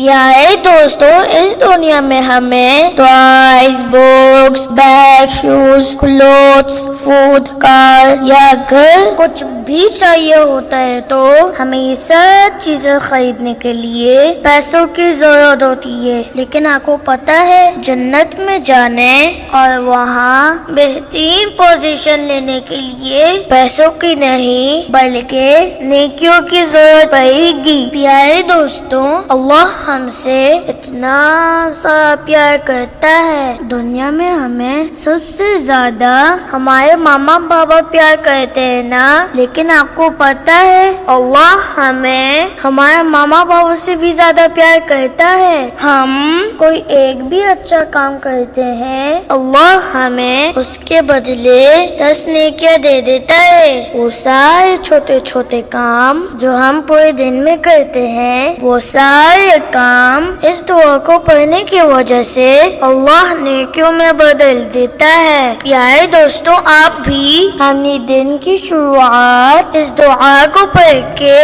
پیارے دوستو، اس دنیا میں ہمیں toys, books, bag, shoes, clothes, food, car یا گھر کچھ بھی چاہیے ہوتا ہے تو ہمیں یہ سب چیزیں خریدنے کے لیے پیسوں کی ضرورت ہوتی ہے۔ لیکن آپ کو پتا ہے جنت میں جانے اور وہاں بہترین پوزیشن لینے کے لیے پیسوں کی نہیں بلکہ نیکیوں کی ضرورت پڑے گی۔ پیارے دوستوں، اللہ ہم سے اتنا سا پیار کرتا ہے۔ دنیا میں ہمیں سب سے زیادہ ہمارے ماما بابا پیار کرتے ہیں نا، لیکن آپ کو پتا ہے اللہ ہمیں ہمارے ماما بابا سے بھی زیادہ پیار کرتا ہے۔ ہم کوئی ایک بھی اچھا کام کرتے ہیں، اللہ ہمیں اس کے بدلے 10 نیکیاں دے دیتا ہے۔ وہ سارے چھوٹے چھوٹے کام جو ہم پورے دن میں کرتے ہیں، وہ سارے کام اس دعا کو پڑھنے کی وجہ سے اللہ نیکیوں میں بدل دیتا ہے۔ پیارے دوستوں، آپ بھی اپنی دن کی شروعات اس دعا کو پڑھ کے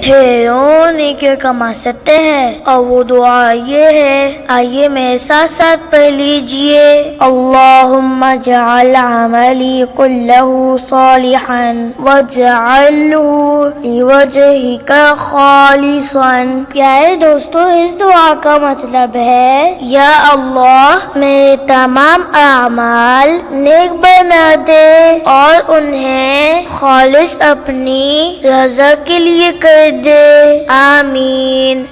ڈھیروں نیکیاں کما سکتے ہیں، اور وہ دعا یہ ہے، آئیے میرے ساتھ ساتھ پڑھ لیجئے۔ اللہم اجعل عملی کلہ صالحا واجعلہ لوجہک خالصا۔ پیارے دوستو، اس دعا کا مطلب ہے یا اللہ میرے تمام اعمال نیک بنا دے اور انہیں خالص اپنی رضا کے لیے کر دے، آمین۔